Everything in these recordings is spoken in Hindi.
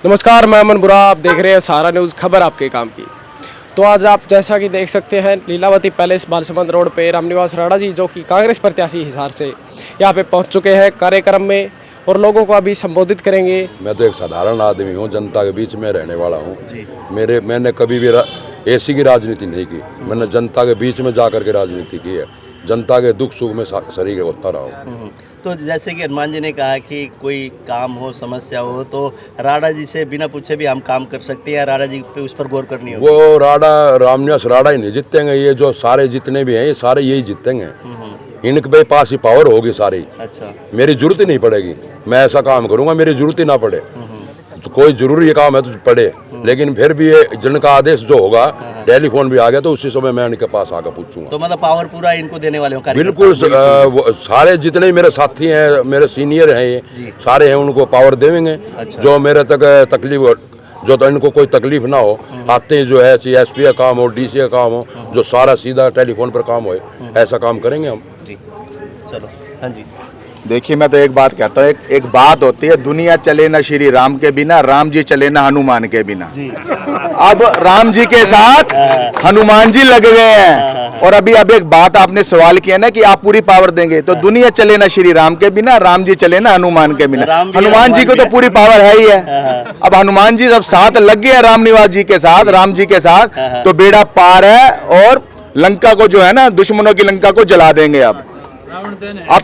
नमस्कार, मैं अमन बुरा, आप देख रहे हैं सहारा न्यूज़, खबर आपके काम की। तो आज आप जैसा कि देख सकते हैं लीलावती पैलेस बालसमंद रोड पे रामनिवास राणा जी जो कि कांग्रेस प्रत्याशी हिसार से यहाँ पे पहुँच चुके हैं कार्यक्रम में और लोगों को अभी संबोधित करेंगे। मैं तो एक साधारण आदमी हूँ, जनता के बीच में रहने वाला हूँ। मैंने कभी भी ऐसी की राजनीति नहीं की। मैंने जनता के बीच में जा कर के राजनीति की है। जनता के दुख सुख में शरीक होता रहा हूँ। तो जैसे कि हनुमान जी ने कहा कि कोई काम हो, समस्या हो तो राणा जी से बिना पूछे भी हम काम कर सकते हैं, राणा जी पे उस पर गौर करनी होगी। वो रामनिवास राणा ही नहीं जीतेंगे, ये जो सारे जितने भी हैं ये सारे यही जीतेंगे। इनके पास ही पावर होगी सारी। अच्छा, मेरी जरूरत ही नहीं पड़ेगी, मैं ऐसा काम करूंगा मेरी जरूरत ही ना पड़े। तो कोई जरूरी काम है तो पड़े, लेकिन फिर भी ये जिनका आदेश जो होगा, टेलीफोन भी आ गया तो उसी समय मैं इनके पास आकर पूछूंगा। तो मतलब पावर पूरा इनको देने वाले हो? बिल्कुल, सारे जितने मेरे साथी हैं, मेरे सीनियर हैं, ये सारे हैं, उनको पावर देंगे। अच्छा। जो मेरे तक तकलीफ, जो तो इनको कोई तकलीफ ना हो, आते हैं जो है CSP का काम हो, DC का काम हो, जो सारा सीधा टेलीफोन पर काम हो, ऐसा काम करेंगे हम। चलो, हाँ जी। देखिए, मैं तो एक बात कहता हूँ, एक बात होती है, दुनिया चले ना श्री राम के बिना, राम जी चले ना हनुमान के बिना। अब राम जी के साथ हनुमान जी लग गए हैं। और अभी एक बात आपने सवाल किया ना कि आप पूरी पावर देंगे, तो दुनिया चले ना श्री राम के बिना, राम जी चले ना हनुमान के बिना। हनुमान जी को तो पूरी पावर है ही है। अब हनुमान जी जब साथ लग गए रामनिवास जी के साथ, राम जी के साथ, तो बेड़ा पार है और लंका को जो है ना, दुश्मनों की लंका को जला देंगे। अब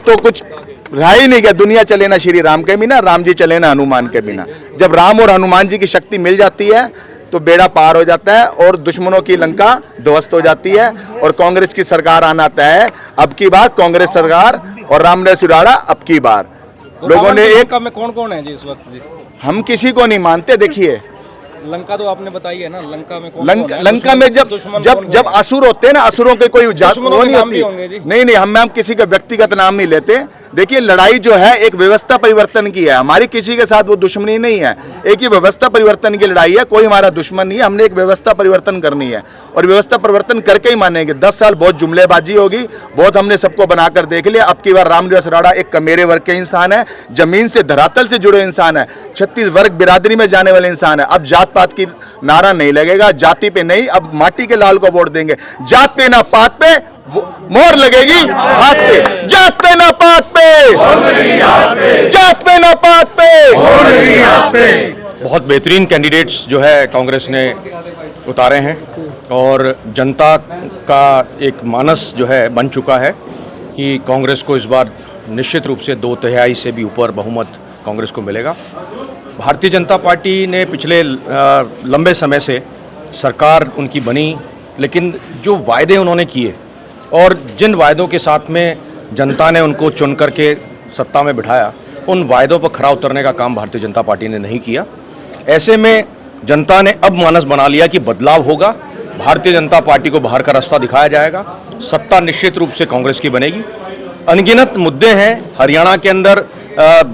तो कुछ रहा ही नहीं गया, दुनिया चले ना श्री राम के बिना, राम जी चले ना हनुमान के बिना। जब राम और हनुमान जी की शक्ति मिल जाती है तो बेड़ा पार हो जाता है और दुश्मनों की लंका ध्वस्त हो जाती है और कांग्रेस की सरकार आना तय है। अब की बार कांग्रेस सरकार और रामनिवास राणा अब की बार। तो लोगों ने एक में कौन कौन है जी इस वक्त जी? हम किसी को नहीं मानते। देखिए, लंका तो आपने बताई है ना, लंका में कौन लंका में जब असुर होते हैं ना, असुरों के कोई जात वो नहीं होती। नहीं, हम किसी का व्यक्तिगत नाम नहीं लेते। देखिए, लड़ाई जो है एक व्यवस्था परिवर्तन की है, हमारी किसी के साथ वो दुश्मनी नहीं है। एक ही व्यवस्था परिवर्तन की लड़ाई है, कोई हमारा दुश्मन नहीं है। हमने एक व्यवस्था परिवर्तन करनी है और व्यवस्था परिवर्तन करके ही मानेंगे। 10 साल बहुत जुमलेबाजी होगी, बहुत हमने सबको बनाकर देख लिया। अब की बार रामनिवास राणा एक मेरे वर्ग के इंसान है, जमीन से धरातल से जुड़े इंसान है, 36 वर्ग बिरादरी में जाने वाले इंसान है। अब जात पात की नारा नहीं लगेगा, जाति पे नहीं, अब माटी के लाल को वोट देंगे। जात पे ना पात पे मोहर लगेगी हाथ पे, जात पे ना पात पे, जात पे ना पात पे। बहुत बेहतरीन कैंडिडेट्स जो है कांग्रेस ने उतारे हैं और जनता का एक मानस जो है बन चुका है कि कांग्रेस को इस बार निश्चित रूप से 2/3 से भी ऊपर बहुमत कांग्रेस को मिलेगा। भारतीय जनता पार्टी ने पिछले लंबे समय से सरकार उनकी बनी, लेकिन जो वायदे उन्होंने किए और जिन वायदों के साथ में जनता ने उनको चुन करके सत्ता में बिठाया, उन वायदों पर खरा उतरने का काम भारतीय जनता पार्टी ने नहीं किया। ऐसे में जनता ने अब मानस बना लिया कि बदलाव होगा, भारतीय जनता पार्टी को बाहर का रास्ता दिखाया जाएगा, सत्ता निश्चित रूप से कांग्रेस की बनेगी। अनगिनत मुद्दे हैं हरियाणा के अंदर,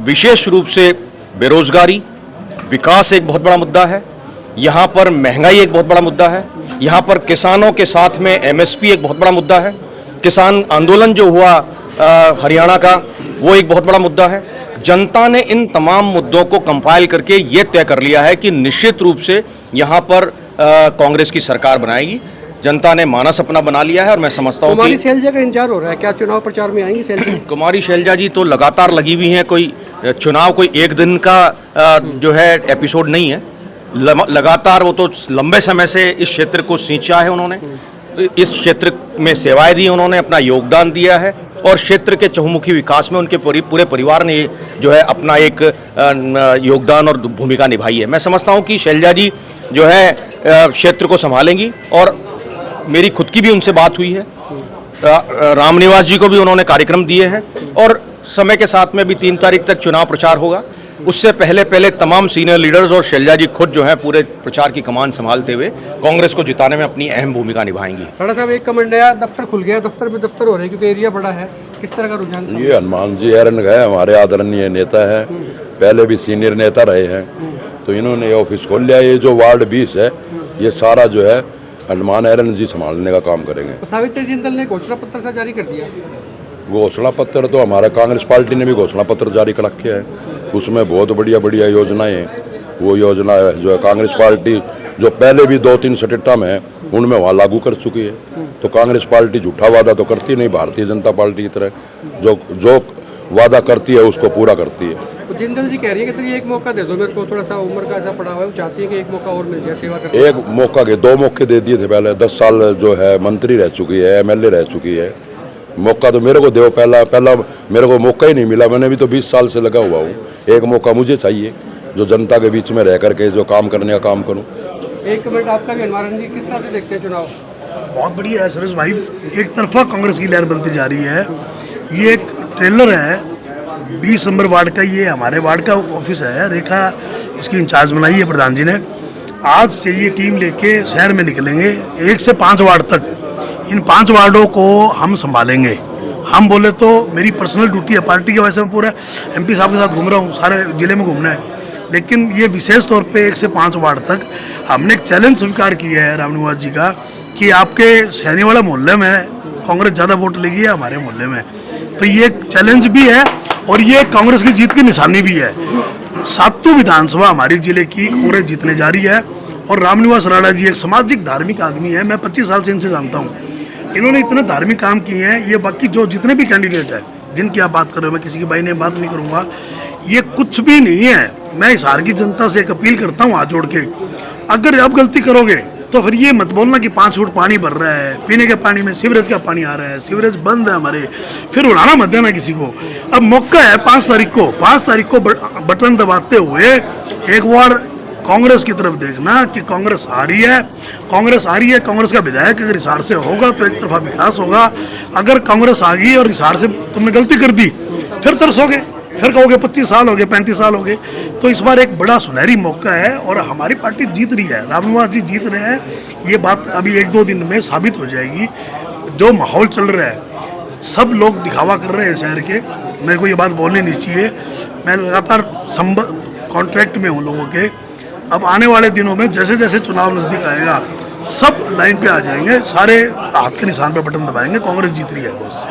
विशेष रूप से बेरोजगारी, विकास एक बहुत बड़ा मुद्दा है, यहाँ पर महंगाई एक बहुत बड़ा मुद्दा है, यहाँ पर किसानों के साथ में MSP एक बहुत बड़ा मुद्दा है, किसान आंदोलन जो हुआ हरियाणा का वो एक बहुत बड़ा मुद्दा है। जनता ने इन तमाम मुद्दों को कंपाइल करके ये तय कर लिया है कि निश्चित रूप से यहाँ पर कांग्रेस की सरकार बनाएगी। जनता ने मानस अपना बना लिया है और मैं समझता हूँ कुमारी शैलजा का इंतजार हो रहा है, क्या चुनाव प्रचार में आएंगी शैलजा? कुमारी शैलजा जी तो लगातार लगी हुई हैं, कोई चुनाव कोई एक दिन का जो है एपिसोड नहीं है, लगातार वो तो लंबे समय से इस क्षेत्र को सींचा है उन्होंने, इस क्षेत्र में सेवाएं दी उन्होंने, अपना योगदान दिया है और क्षेत्र के चहुमुखी विकास में उनके पूरे परिवार ने जो है अपना एक योगदान और भूमिका निभाई है। मैं समझता हूं कि शैलजा जी जो है क्षेत्र को संभालेंगी और मेरी खुद की भी उनसे बात हुई है। रामनिवास जी को भी उन्होंने कार्यक्रम दिए हैं और समय के साथ में भी 3 तारीख तक चुनाव प्रचार होगा। उससे पहले तमाम सीनियर लीडर्स और शैलजा जी खुद जो है पूरे प्रचार की कमान संभालते हुए कांग्रेस को जिताने में अपनी अहम भूमिका निभाएंगी। राणा साहब, एक कमेंट आया, दफ्तर खुल गया, दफ्तर पे दफ्तर हो रहे हैं क्योंकि एरिया बड़ा है, किस तरह का रुझान? ये हनुमान जी एरन गए, हमारे आदरणीय नेता है, पहले भी सीनियर नेता रहे हैं, तो इन्होंने ऑफिस खोल लिया। ये जो वार्ड 20 है, ये सारा जो है हनुमान एरन जी संभालने का काम करेंगे। सावित्री जिंदल ने घोषणा पत्र सा जारी कर दिया। घोषणा पत्र तो हमारा कांग्रेस पार्टी ने भी घोषणा पत्र जारी कर रखे हैं, उसमें बहुत बढ़िया बढ़िया योजनाएं हैं। वो योजना है जो है कांग्रेस पार्टी जो पहले भी 2-3 स्टेटा में है उनमें वहाँ लागू कर चुकी है। तो कांग्रेस पार्टी झूठा वादा तो करती नहीं, भारतीय जनता पार्टी की तरह जो वादा करती है उसको पूरा करती है। तो जिंदल जी कह रही है कि ये एक मौका दे दो मेरे को, थोड़ा सा उम्र का ऐसा पड़ा हुआ है, वो चाहती है कि एक मौका और मिल जाए सेवा करने का। एक मौका के 2 मौके दे दिए थे पहले, 10 साल जो है मंत्री रह चुकी है, MLA रह चुकी है। मौका तो मेरे को दो, पहला मेरे को मौका ही नहीं मिला, मैंने भी तो 20 साल से लगा हुआ हूँ। एक मौका मुझे चाहिए जो जनता के बीच में रह करके जो काम करने का काम करूँ। एक मिनट आपका भी हनुमान जी किस तरह से देखते हैं चुनाव? बहुत बढ़िया है सुरेश भाई, एक तरफा कांग्रेस की लहर बनती जा रही है। ये एक ट्रेलर है 20 नंबर वार्ड का, ये हमारे वार्ड का ऑफिस है, रेखा इसकी इंचार्ज बनाई है प्रधान जी ने। आज से ये टीम लेके शहर में निकलेंगे 1 से 5 वार्ड तक। इन 5 वार्डों को हम संभालेंगे। हम बोले तो मेरी पर्सनल ड्यूटी है, पार्टी के वजह से मैं पूरा MP साहब के साथ घूम रहा हूँ, सारे जिले में घूमना है, लेकिन ये विशेष तौर पे 1 से 5 वार्ड तक हमने एक चैलेंज स्वीकार किया है रामनिवास जी का कि आपके सैनीवाला मोहल्ले में कांग्रेस ज़्यादा वोट लेगी है हमारे मोहल्ले में। तो ये एक चैलेंज भी है और ये कांग्रेस की जीत की निशानी भी है। 7 विधानसभा हमारी जिले की कांग्रेस जीतने जा रही है। और रामनिवास राणा जी एक सामाजिक धार्मिक आदमी है, मैं 25 साल से इनसे जानता हूँ। इन्होंने इतने धार्मिक काम किए हैं, ये बाकी जो जितने भी कैंडिडेट हैं जिनकी आप बात कर रहे हो, मैं किसी की भाई ने बात नहीं करूँगा, ये कुछ भी नहीं है। मैं हिसार की जनता से एक अपील करता हूँ हाथ जोड़ के, अगर अब गलती करोगे तो फिर ये मत बोलना कि 5 फुट पानी भर रहा है, पीने के पानी में सीवरेज का पानी आ रहा है, सीवरेज बंद है हमारे, फिर उड़ाना मत देना किसी को। अब मौका है 5 तारीख को बटन दबाते हुए एक बार कांग्रेस की तरफ देखना कि कांग्रेस आ रही है। कांग्रेस का विधायक अगर हिसार से होगा तो एक तरफा विकास होगा। अगर कांग्रेस आ गई और हिसार से तुमने गलती कर दी फिर तरसोगे, फिर कहोगे 25 साल हो गए, 35 साल हो गए। तो इस बार एक बड़ा सुनहरी मौका है और हमारी पार्टी जीत रही है, रामनिवास जी जीत रहे हैं। ये बात अभी 1-2 दिन में साबित हो जाएगी। जो माहौल चल रहा है, सब लोग दिखावा कर रहे हैं शहर के, मेरे को ये बात बोलनी नहीं चाहिए। मैं लगातार कॉन्ट्रैक्ट में हूँ लोगों के। अब आने वाले दिनों में जैसे जैसे चुनाव नज़दीक आएगा सब लाइन पे आ जाएंगे, सारे हाथ के निशान पे बटन दबाएंगे, कांग्रेस जीत रही है बस।